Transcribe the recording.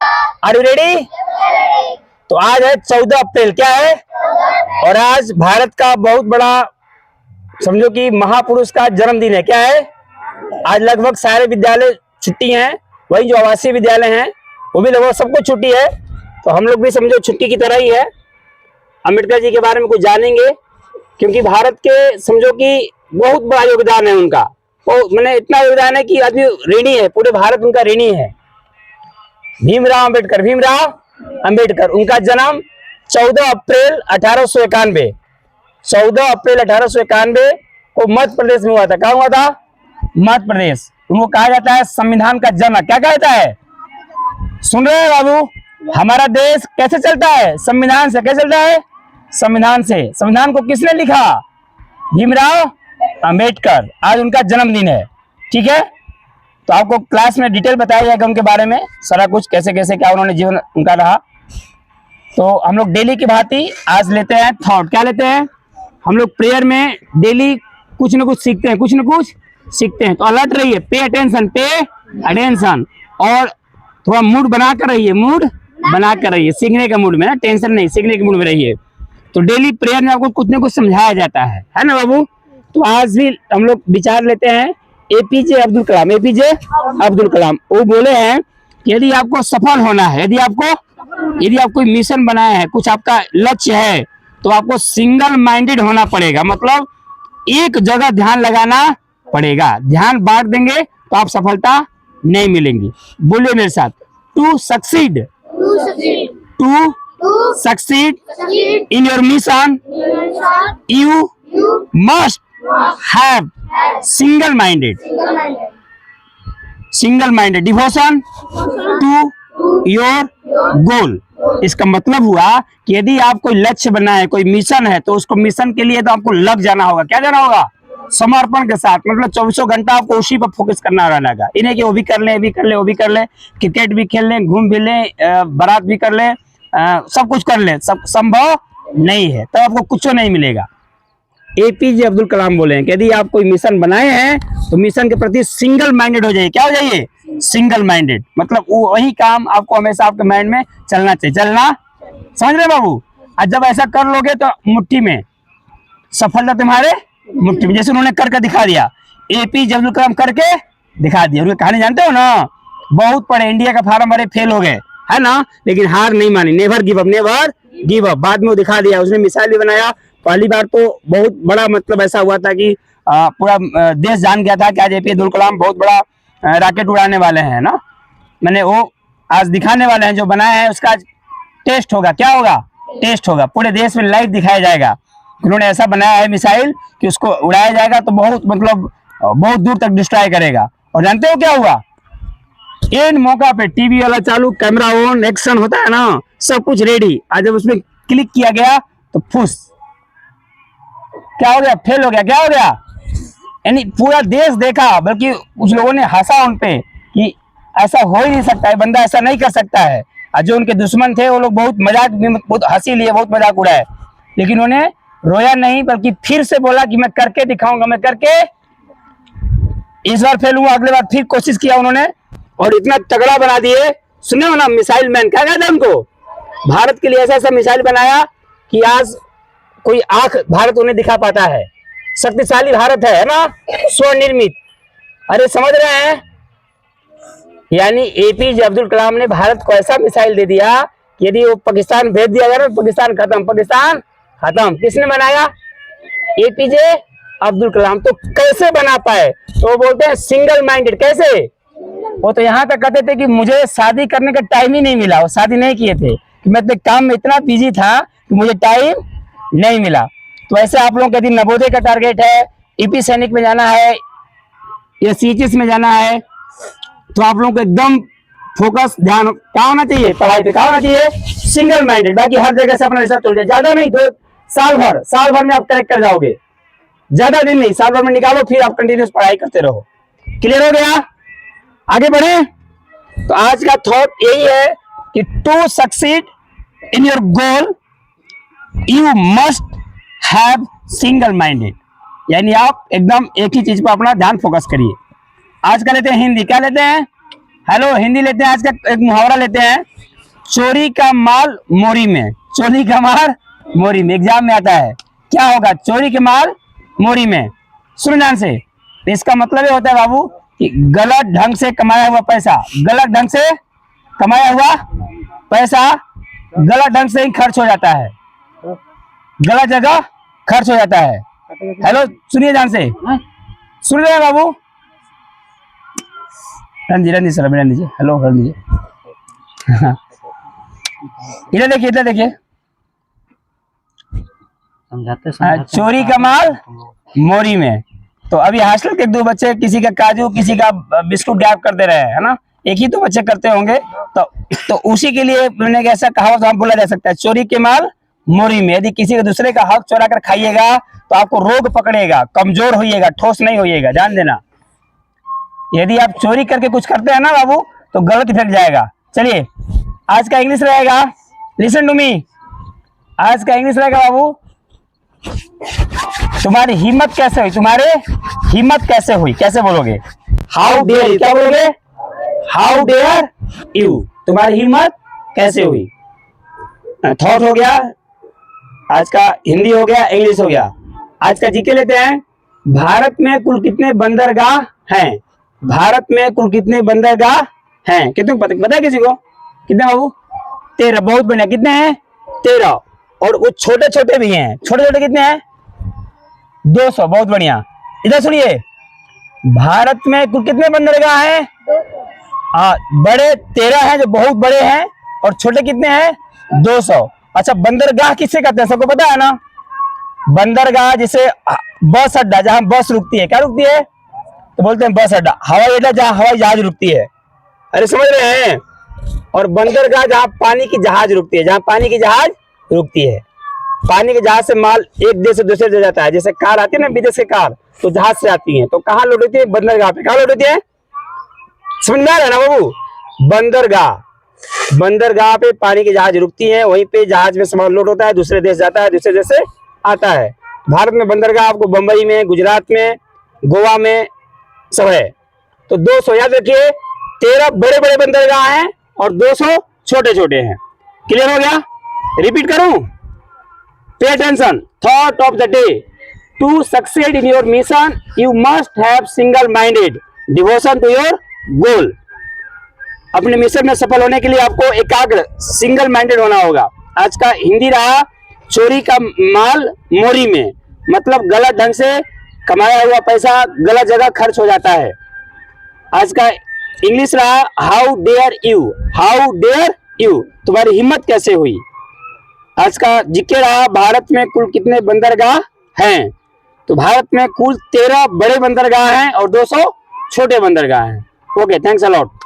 Are you ready? तो आज है 14 अप्रैल, क्या है? और आज भारत का बहुत बड़ा समझो कि महापुरुष का जन्मदिन है। क्या है? आज लगभग सारे विद्यालय छुट्टी हैं, वही जो आवासीय विद्यालय हैं वो भी लगभग सबको छुट्टी है, तो हम लोग भी समझो छुट्टी की तरह ही है। अम्बेडकर जी के बारे में कुछ जानेंगे, क्योंकि भारत के समझो कि बहुत बड़ा योगदान है उनका। तो मैंने इतना योगदान है कि आदमी ऋणी है, पूरे भारत उनका ऋणी है। भीमराव अंबेडकर, उनका जन्म 14 अप्रैल 1891 14 अप्रैल 1891 को मध्य प्रदेश में हुआ था। कहाँ हुआ था? मध्य प्रदेश। उनको कहा जाता है संविधान का जनक। क्या कहता है? सुन रहे हैं बाबू? हमारा देश कैसे चलता है? संविधान से। कैसे चलता है? संविधान से। संविधान को किसने लिखा? भीमराव अंबेडकर। आज उनका जन्मदिन है, ठीक है। तो आपको क्लास में डिटेल बताया जाएगा उनके बारे में, सारा कुछ कैसे कैसे क्या उन्होंने जीवन उनका रहा। तो हम लोग डेली की भांति आज लेते हैं थॉट। क्या लेते हैं हम लोग? प्रेयर में डेली कुछ न कुछ सीखते हैं, कुछ न कुछ सीखते हैं। तो अलर्ट रहिए, पे अटेंशन, और थोड़ा मूड बना कर रहिए, सीखने का मूड में ना, टेंशन नहीं, सीखने के मूड में रहिए। तो डेली प्रेयर में आपको कुछ न कुछ समझाया जाता है ना बाबू? तो आज भी हम लोग विचार लेते हैं एपीजे अब्दुल कलाम। वो बोले हैं कि यदि आपको सफल होना है, यदि आप कोई मिशन बनाया है, कुछ आपका लक्ष्य है, तो आपको सिंगल माइंडेड होना पड़ेगा। मतलब एक जगह ध्यान लगाना पड़ेगा। ध्यान बांट देंगे तो आप सफलता नहीं मिलेंगी। बोलिए मेरे साथ, to succeed in your mission you must have single minded devotion to your goal. इसका मतलब हुआ कि यदि आप कोई लक्ष्य बना है, कोई मिशन है, तो उसको मिशन के लिए तो आपको लग जाना होगा। क्या जाना होगा? समर्पण के साथ। मतलब 24 घंटा आपको उसी पर फोकस करना रहेगा। इन्हें कि वो भी कर ले, वो भी कर ले, क्रिकेट भी खेल लें, घूम भी लें, बारात भी कर ले, सब कुछ कर ले, सब संभव नहीं है, तब आपको कुछ नहीं मिलेगा। एपीजे अब्दुल कलाम बोले हैं कि यदि आप कोई मिशन बनाए हैं तो मिशन के प्रति सिंगल माइंडेड हो जाइए। क्या हो जाइए? Single minded. मतलब वही काम आपको हमेशा आपके माइंड में चलना चाहिए। समझ रहे बाबू? और जब ऐसा कर लोगे तो मुट्ठी में सफलता तुम्हारे मुट्ठी में। जैसे उन्होंने करके दिखा दिया, एपीजे अब्दुल कलाम करके दिखा दिया। उनकी कहानी जानते हो ना? बहुत पढ़े, इंडिया का फार्म भरे, फेल हो गए, है ना, लेकिन हार नहीं मानी। Never give up. बाद में वो दिखा दिया, उसने मिसाइल भी बनाया। पहली बार तो बहुत बड़ा मतलब ऐसा हुआ था कि पूरा देश जान गया था कि आज एपीजे अब्दुल कलाम बहुत बड़ा रॉकेट उड़ाने वाले हैं ना। मैंने वो आज दिखाने वाले हैं, जो बनाया है उसका आज टेस्ट होगा। क्या होगा? टेस्ट होगा। पूरे देश में लाइव दिखाया जाएगा। उन्होंने ऐसा बनाया है मिसाइल कि उसको उड़ाया जाएगा तो बहुत मतलब बहुत दूर तक डिस्ट्रॉय करेगा। और जानते हो क्या हुआ? इन मौका पे टीवी वाला चालू, कैमरा ऑन, एक्शन होता है ना, सब कुछ रेडी। आज जब उसमें क्लिक किया गया तो फुस, क्या हो गया? फेल हो गया। क्या हो गया? यानी पूरा देश देखा, बल्कि कुछ लोगों ने हंसा उन पे कि ऐसा हो ही नहीं सकता है, बंदा ऐसा नहीं कर सकता है। और जो उनके दुश्मन थे वो लोग बहुत मजाक, बहुत हंसी लिए, बहुत मजाक उड़ाए, लेकिन उन्हें रोया नहीं, बल्कि फिर से बोला कि मैं करके दिखाऊंगा, मैं करके। इस बार फेल हुआ, अगले बार फिर कोशिश किया उन्होंने, और इतना तगड़ा बना दिए। सुने हो ना, मिसाइल मैन। क्या कहते हैं उनको? भारत के लिए ऐसा मिसाइल बनाया कि आज कोई आंख भारत उन्हें दिखा पाता है। शक्तिशाली भारत है ना, स्वनिर्मित। अरे समझ रहे हैं? यानी एपीजे अब्दुल कलाम ने भारत को ऐसा मिसाइल दे दिया कि यदि वो पाकिस्तान भेज दिया गया तो पाकिस्तान खत्म। किसने बनाया? एपीजे अब्दुल कलाम। तो कैसे बना पाए? तो वो बोलते हैं सिंगल माइंडेड। कैसे? वो तो यहाँ तक कहते थे कि मुझे शादी करने का टाइम ही नहीं मिला। वो शादी नहीं किए थे कि मैं अपने काम में इतना बिजी था कि मुझे टाइम नहीं मिला। तो ऐसे आप लोगों का यदि नवोदय का टारगेट है, ईपी सैनिक में जाना है या सीएचएस में जाना है, तो आप लोगों को एकदम फोकस, ध्यान क्या होना चाहिए? पढ़ाई पे। क्या होना चाहिए? Single minded. बाकी हर जगह से अपना रिसर्च चल जाए, ज्यादा नहीं, 2 साल भर में आप करेक्ट कर जाओगे। ज्यादा दिन नहीं, साल भर में निकालो, फिर आप कंटिन्यूस पढ़ाई करते रहो। क्लियर हो गया? आगे बढ़े। तो आज का थॉट यही है कि to succeed in your goal you must have single minded. यानी आप एकदम एक ही चीज पर अपना ध्यान फोकस करिए। आज का लेते हैं हिंदी। क्या लेते हैं? हेलो, हिंदी लेते हैं। आज का एक मुहावरा लेते हैं, चोरी का माल मोरी में। चोरी का माल मोरी में, एग्जाम में आता है। क्या होगा? चोरी के माल मोरी में। सुन ध्यान से, इसका मतलब ये होता है बाबू कि गलत ढंग से कमाया हुआ पैसा, गलत ढंग से कमाया हुआ पैसा गलत ढंग से ही खर्च हो जाता है, गलत जगह खर्च हो जाता है। हेलो, सुनिए ध्यान से, सुन रहे हैं बाबू? रणजी सर, रन दीजिए। हेलो, रन दीजिए। इधर देखिए, इधर देखिए। चोरी का माल मोरी में। तो अभी हॉस्टल के 2 बच्चे, किसी का काजू, किसी का बिस्कुट गायब कर दे रहे हैं, है ना? एक ही तो बच्चे करते होंगे। तो उसी के लिए मैंने ऐसा कहावत हम बोला जा सकता है, चोरी के माल मोरी में। यदि किसी के दूसरे का हक चोरा कर खाइएगा तो आपको रोग पकड़ेगा, कमजोर होइएगा, ठोस नहीं होइएगा, जान देना। यदि आप चोरी करके कुछ करते हैं ना बाबू, तो गलत इफेक्ट जाएगा। चलिए, आज का इंग्लिश रहेगा, लिसन टू मी। आज का इंग्लिश रहेगा बाबू, तुम्हारी हिम्मत कैसे हुई? तुम्हारे हिम्मत कैसे हुई? कैसे बोलोगे? How dare you. क्या बोलोगे? How dare you. तुम्हारी हिम्मत कैसे हुई? थॉट हो गया, आज का हिंदी हो गया, इंग्लिश हो गया। आज का जीके लेते हैं। भारत में कुल कितने बंदरगाह हैं? भारत में कुल कितने बंदरगाह हैं? कितने पता है किसी को? कितने बाबू? 13। बहुत बढ़िया। कितने हैं? 13। और वो छोटे छोटे भी हैं। छोटे छोटे कितने हैं? 200। बहुत बढ़िया। इधर सुनिए, भारत में कुल कितने बंदरगाह हैं? बड़े 13 हैं जो बहुत बड़े हैं, और छोटे कितने हैं? 200। अच्छा, बंदरगाह किसे कहते हैं? सबको पता है ना? बंदरगाह जिसे बस अड्डा, जहां बस रुकती है, क्या रुकती है? तो बोलते हैं बस अड्डा। हवाई अड्डा जहां हवाई जहाज रुकती है, अरे समझ रहे हैं? और बंदरगाह जहां पानी की जहाज रुकती है, जहां पानी की जहाज रुकती है। पानी के जहाज से माल एक देश से दूसरे देश जाता है। जैसे कार आती है ना, विदेश से कार, तो जहाज से आती है। तो कहाँ लोड होती है? बंदरगाह पे। कहाँ लोड होती है? समझ में आ रहा है ना बाबू? बंदरगाह। बंदरगाह पे पानी की जहाज रुकती है, वहीं पे जहाज में सामान लोड होता है, दूसरे देश जाता है, दूसरे देश से आता है। भारत में बंदरगाह आपको बंबई में, गुजरात में, गोवा में सब है। तो 200 याद रखिए, 13 बड़े बड़े बंदरगाह हैं और 200 छोटे छोटे हैं। क्लियर हो गया? रिपीट करूं? Pay attention. Thought of the day, to succeed in your mission you must have single minded devotion to your goal. अपने मिशन में सफल होने के लिए आपको एकाग्र, सिंगल माइंडेड होना होगा। आज का हिंदी रहा, चोरी का माल मोरी में, मतलब गलत ढंग से कमाया हुआ पैसा गलत जगह खर्च हो जाता है। आज का इंग्लिश रहा, how dare you. How dare you, तुम्हारी हिम्मत कैसे हुई? आज का जीके रहा, भारत में कुल कितने बंदरगाह हैं? तो भारत में कुल 13 बड़े बंदरगाह हैं और 200 छोटे बंदरगाह हैं। Okay, thanks a lot.